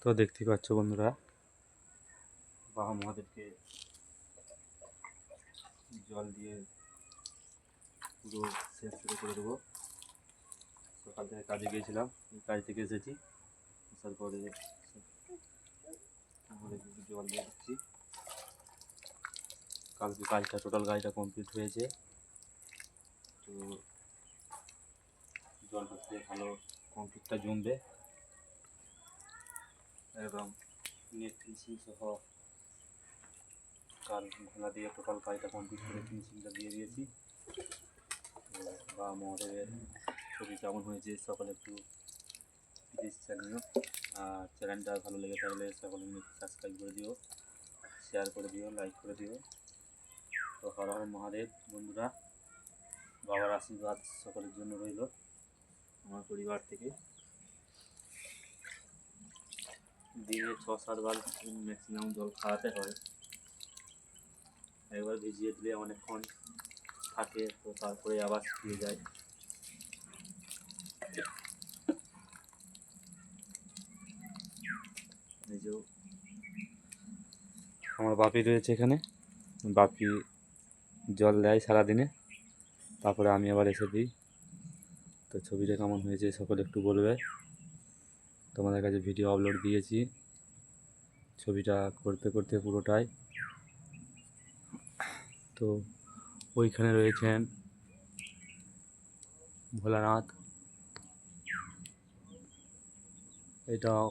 তো দেখতেই পাচ্ছ বন্ধুরা, বাবা মহাদেবকে জল দিয়ে পুরো শেষ করে দেবো। সকাল থেকে কাজে গিয়েছিলাম, কাজ থেকে এসেছি, আসার পরে জল দিয়ে দিচ্ছি। কালকে কাজটা টোটাল কাজটা কমপ্লিট হয়েছে। তো জলটা দিয়ে ভালো কমপ্লিটটা জমবে এবং নেট ফিনিশিং সহ কাল ঘোলা দিয়ে টোটাল কাজটা কমপ্লিট করে ফিনিশিংটা দিয়ে দিয়েছি। তো বা মহাদেবের ছবি কেমন হয়েছে সকলে একটু প্লিজ জানিও। আর চ্যানেলটা ভালো লেগে থাকলে সকলে সাবস্ক্রাইব করে দিও, শেয়ার করে দিও, লাইক করে দিও। তো হর হর মহাদেব বন্ধুরা, বাবার আশীর্বাদ সকলের জন্য রইল আমার পরিবার থেকে। দিনে 6-7 বার ম্যাক্সিমাম জল খাওয়াতে হয়। একবার ভিজিয়ে দিলে অনেকক্ষণ থাকে, তো তারপরে আবার শুকিয়ে যায়। এই যে আমার বাপি রয়েছে এখানে, বাপি জল দেয় সারাদিনে, তারপরে আমি আবার এসে দিই। তো ছবিটা কেমন হয়েছে সকলে একটু বলবে। তোমাদের কাছে ভিডিও আপলোড দিয়েছি, ছবিটা করতে করতে পুরোটাই। তো ওইখানে রয়েছেন ভোলানাথ, এটাও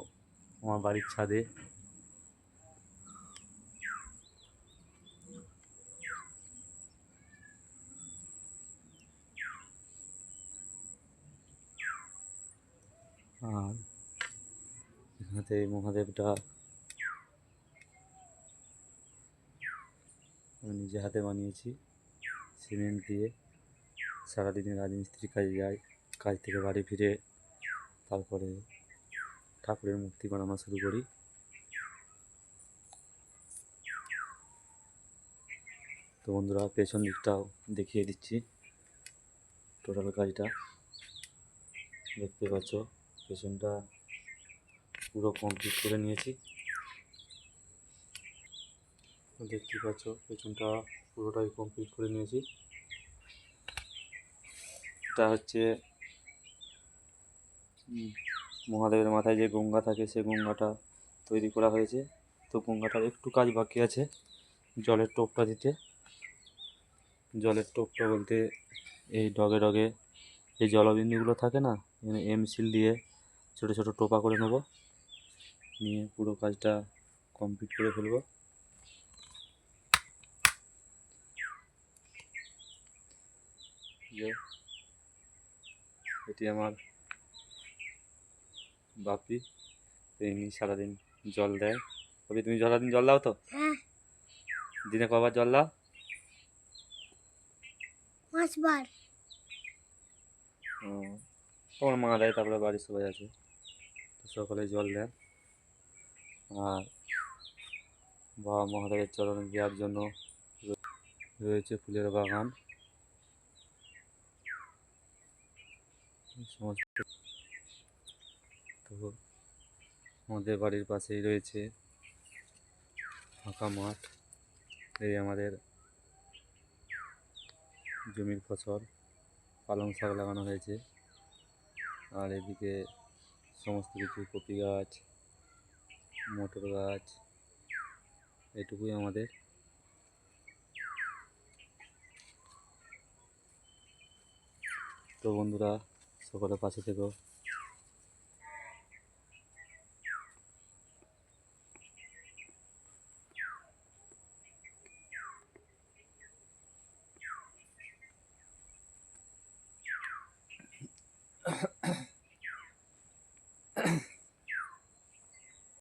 আমার বাড়ির ছাদে। আর এখানে মহাদেবটা আমি নিজে হাতে বানিয়েছি সিমেন্ট দিয়ে। সারাদিনে রাজমিস্ত্রি কাজে যায়, কাজ থেকে বাড়ি ফিরে তারপরে ঠাকুরের মূর্তি বানানো শুরু করি। তো বন্ধুরা, পেছন দিকটাও দেখিয়ে দিচ্ছি। টোটাল কাজটা দেখতে পাচ্ছ, পেছনটা পুরো কমপ্লিট করে নিয়েছি। দেখতে পাচ্ছ পেছনটা পুরোটাই কমপ্লিট করে নিয়েছি। এটা হচ্ছে মহাদেবের মাথায় যে গঙ্গা থাকে, সে গঙ্গাটা তৈরি করা হয়েছে। তো গঙ্গাটার একটু কাজ বাকি আছে, জলের টোপটা দিতে। জলের টোপটা বলতে এই ডগে ডগে এই জলবিন্দুগুলো থাকে না, এখানে এমসিল দিয়ে ছোটো ছোটো টোপা করে নেব, নিয়ে পুরো কাজটা কমপ্লিট করে ফেলব। এটি আমার বাপি, এমনি সারাদিন জল দেয়। তবে তুমি সারাদিন জল দাও তো? দিনে কবার জল দাও? 5 বার। তোমার মা দেয়, তারপরে বাড়ির সবাই আছে, তো সকলে জল দেন। আর বাবা মহাদেবের চরণে দেওয়ার জন্য রয়েছে ফুলের বাগান। সমস্ত তো আমাদের বাড়ির পাশেই রয়েছে ফাঁকা মাঠ। এই আমাদের জমির ফসল, পালং শাক লাগানো হয়েছে। আর এদিকে সমস্ত কিছু কপি গাছ, মটর গাছ, এটুকুই আমাদের। তো বন্ধুরা, সকলের পাশে থেকো।